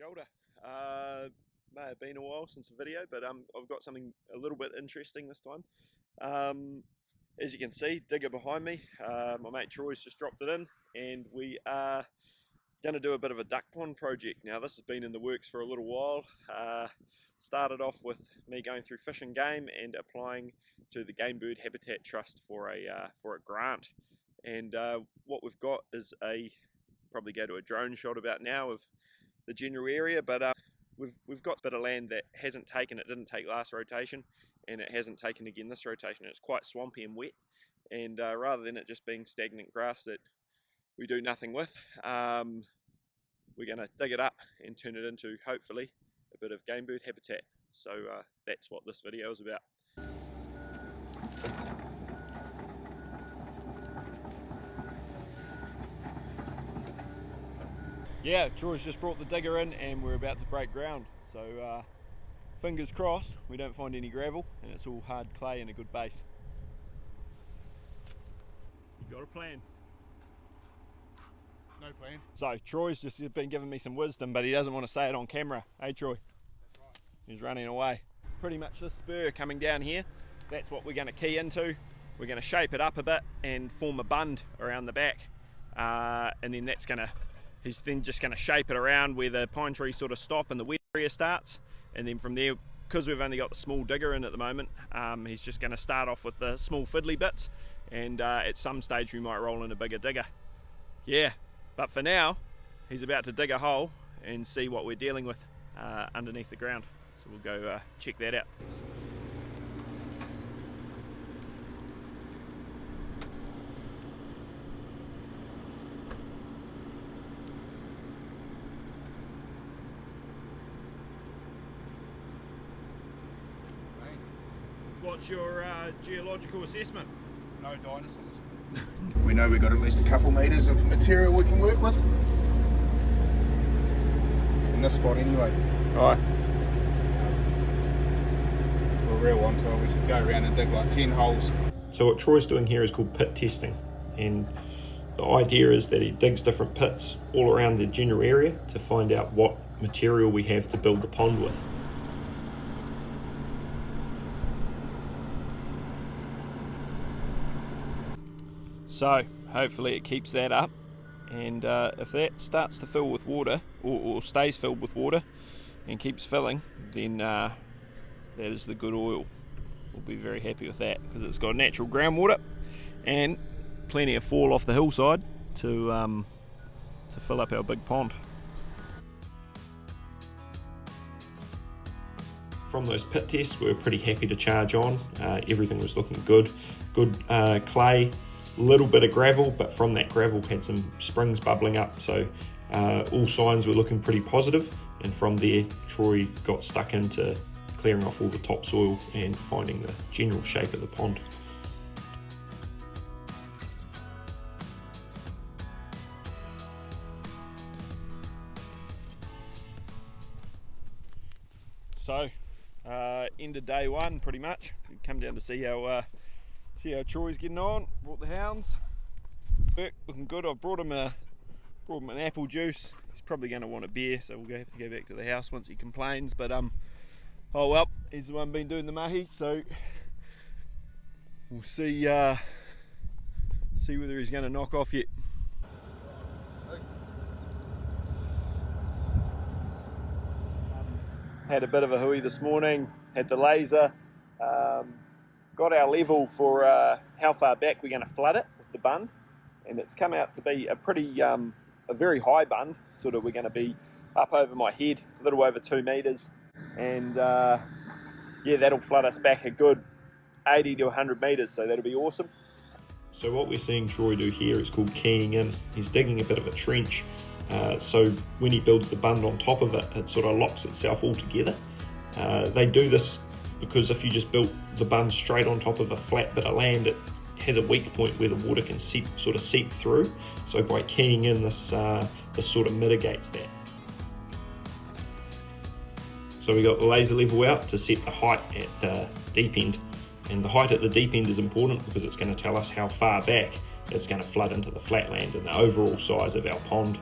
Kia ora. May have been a while since a video, but I've got something a little bit interesting this time. As you can see, digger behind me, my mate Troy's just dropped it in, and we are going to do a bit of a duck pond project. Now this has been in the works for a little while. Started off with me going through Fish and Game and applying to the Game Bird Habbitat Trust for a grant. And what we've got is probably go to a drone shot about now of the general area, but we've got a bit of land that hasn't taken, it didn't take last rotation, and it hasn't taken again this rotation. It's quite swampy and wet, and rather than it just being stagnant grass that we do nothing with, we're going to dig it up and turn it into, hopefully, a bit of game bird habitat. So that's what this video is about. Yeah, Troy's just brought the digger in and we're about to break ground. So fingers crossed we don't find any gravel and it's all hard clay and a good base. You got a plan? No plan. So Troy's just been giving me some wisdom, but he doesn't want to say it on camera. Hey Troy? That's right. He's running away. Pretty much this spur coming down here, that's what we're going to key into. We're going to shape it up a bit and form a bund around the back. And then he's then just going to shape it around where the pine trees sort of stop and the wet area starts. And then from there, because we've only got the small digger in at the moment, he's just going to start off with the small fiddly bits. And at some stage we might roll in a bigger digger. Yeah. But for now, he's about to dig a hole and see what we're dealing with underneath the ground. So we'll go check that out. What's your geological assessment? No dinosaurs. We know we've got at least a couple metres of material we can work with. In this spot anyway. Right. For a real one, so we should go around and dig like 10 holes. So what Troy's doing here is called pit testing. And the idea is that he digs different pits all around the general area to find out what material we have to build the pond with. So hopefully it keeps that up, and if that starts to fill with water or stays filled with water and keeps filling, then that is the good oil. We'll be very happy with that because it's got natural groundwater and plenty of fall off the hillside to fill up our big pond. From those pit tests we were pretty happy to charge on. Everything was looking good clay, little bit of gravel, but from that gravel had some springs bubbling up, so all signs were looking pretty positive. And from there Troy got stuck into clearing off all the topsoil and finding the general shape of the pond. So end of day one pretty much. We come down to see how Troy's getting on. Brought the hounds. Looking good. I've brought him an apple juice. He's probably going to want a beer, so we'll have to go back to the house once he complains. But oh well, he's the one been doing the mahi, so we'll see whether he's going to knock off yet. Had a bit of a hui this morning. Had the laser. Got our level for how far back we're going to flood it with the bund, and it's come out to be a very high bund. Sort of we're going to be up over my head, a little over 2 metres, and yeah, that'll flood us back a good 80 to 100 metres, so that'll be awesome. So what we're seeing Troy do here is called keying in. He's digging a bit of a trench, so when he builds the bund on top of it, it sort of locks itself all together. They do this because if you just built the bund straight on top of a flat bit of land, it has a weak point where the water can seep through. So by keying in, this sort of mitigates that. So we got the laser level out to set the height at the deep end, and the height at the deep end is important because it's going to tell us how far back it's going to flood into the flatland and the overall size of our pond.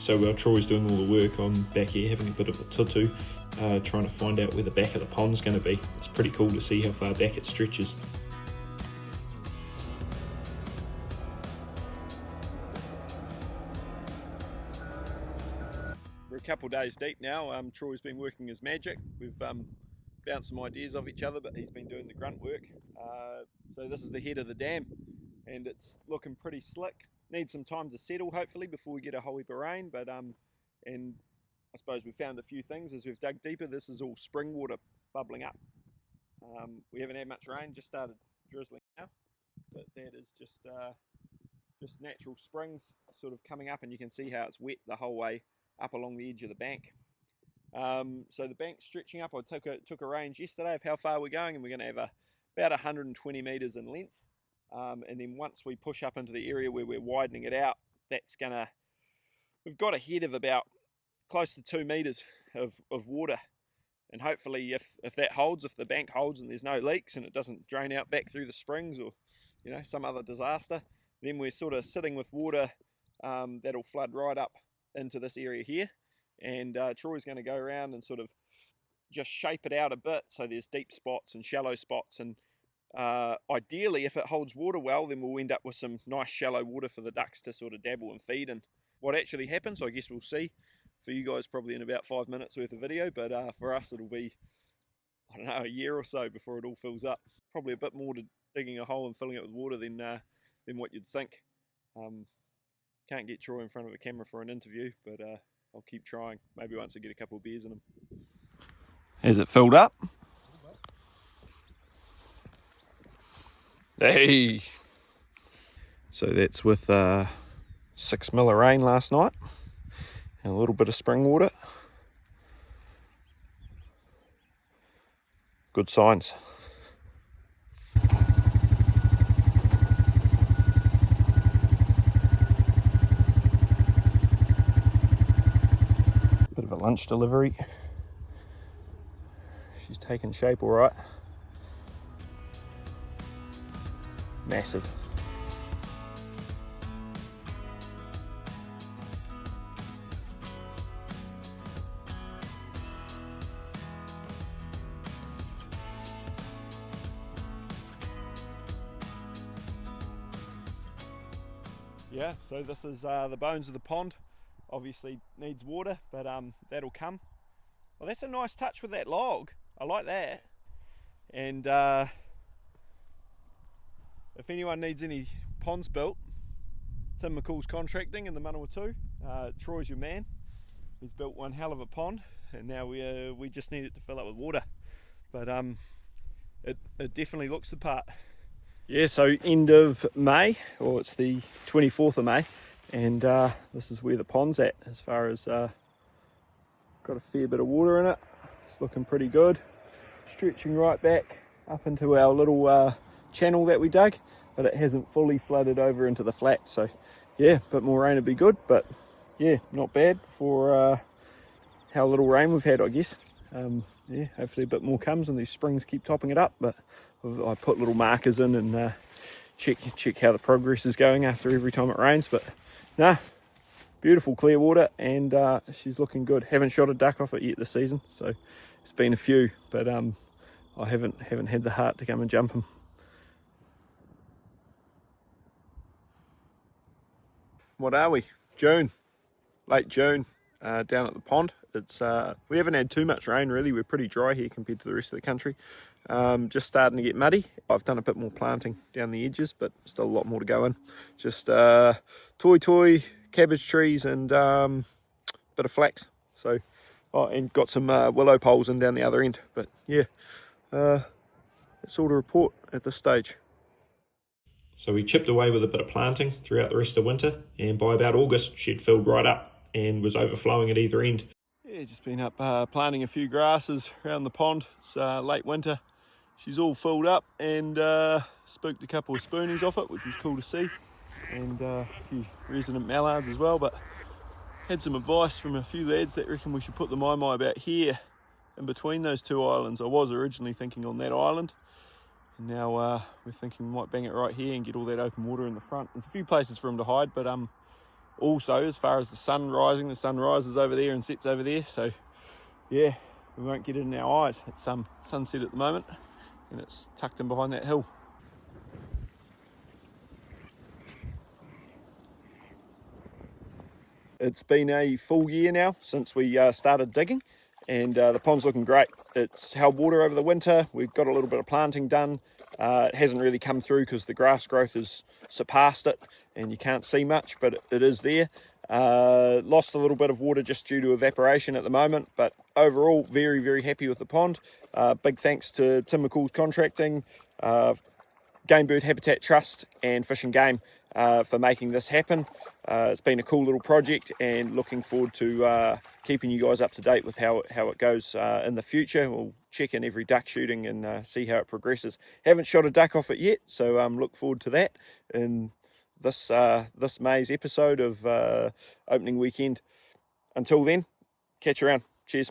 So while Troy's doing all the work, I'm back here having a bit of a tutu, trying to find out where the back of the pond's going to be. It's pretty cool to see how far back it stretches. We're a couple of days deep now. Troy's been working his magic. We've bounced some ideas off each other, but he's been doing the grunt work. So this is the head of the dam, and it's looking pretty slick. Needs some time to settle, hopefully, before we get a whole heap of rain. But and I suppose we've found a few things as we've dug deeper. This is all spring water bubbling up. We haven't had much rain, just started drizzling now, but that is just natural springs sort of coming up, and you can see how it's wet the whole way up along the edge of the bank. So the bank's stretching up. I took a range yesterday of how far we're going, and we're going to have about 120 metres in length. And then once we push up into the area where we're widening it out, we've got a head of about close to 2 metres of water. And hopefully if that holds, if the bank holds and there's no leaks and it doesn't drain out back through the springs or some other disaster, then we're sort of sitting with water that'll flood right up into this area here. And Troy's going to go around and sort of just shape it out a bit so there's deep spots and shallow spots, and ideally if it holds water well, then we'll end up with some nice shallow water for the ducks to sort of dabble and feed. And what actually happens, I guess we'll see. For you guys probably in about 5 minutes worth of video, but for us it'll be, I don't know, a year or so before it all fills up. Probably a bit more to digging a hole and filling it with water than what you'd think. Can't get Troy in front of a camera for an interview, but I'll keep trying. Maybe once I get a couple of beers in them. Has it filled up? Hey! So that's with 6 mil of rain last night and a little bit of spring water. Good signs. Bit of a lunch delivery. She's taking shape all right. Massive. Yeah, so this is the bones of the pond. Obviously needs water, but that'll come. Well, that's a nice touch with that log. I like that. And if anyone needs any ponds built, Tim McCall's Contracting in the Manawatu. Troy's your man. He's built one hell of a pond, and now we just need it to fill up with water. But it definitely looks the part. Yeah, so end of May, or it's the 24th of May, and this is where the pond's at as far as got a fair bit of water in it. It's looking pretty good. Stretching right back up into our little channel that we dug, but it hasn't fully flooded over into the flats. So yeah, a bit more rain would be good, but yeah, not bad for how little rain we've had, I guess. Yeah, hopefully a bit more comes and these springs keep topping it up, but I put little markers in and check how the progress is going after every time it rains. But nah, beautiful clear water, and she's looking good. Haven't shot a duck off it yet this season, so it's been a few, but I haven't had the heart to come and jump them. What are we? June, late June, down at the pond. It's we haven't had too much rain really. We're pretty dry here compared to the rest of the country. Just starting to get muddy. I've done a bit more planting down the edges, but still a lot more to go in. Just toy, cabbage trees, and bit of flax. So, and got some willow poles in down the other end. But yeah, that's all to report at this stage. So we chipped away with a bit of planting throughout the rest of winter, and by about August she'd filled right up and was overflowing at either end. Yeah, just been up planting a few grasses around the pond. It's late winter. She's all filled up, and spooked a couple of spoonies off it, which was cool to see, and a few resident mallards as well. But had some advice from a few lads that reckon we should put the mai about here in between those two islands. I was originally thinking on that island, and now we're thinking we might bang it right here and get all that open water in the front. There's a few places for them to hide, but also, as far as the sun rises over there and sets over there, so yeah, we won't get it in our eyes. It's sunset at the moment, and it's tucked in behind that hill. It's been a full year now since we started digging, and the pond's looking great. It's held water over the winter. We've got a little bit of planting done. It hasn't really come through because the grass growth has surpassed it and you can't see much, but it is there. Lost a little bit of water just due to evaporation at the moment, but overall very, very happy with the pond. Big thanks to Tim McCall's Contracting, Game Bird Habbitat Trust and Fish and Game for making this happen. It's been a cool little project, and looking forward to keeping you guys up to date with how it goes in the future. We'll check in every duck shooting and see how it progresses. Haven't shot a duck off it yet, so look forward to that in this May's episode of opening weekend. Until then, catch you around. Cheers.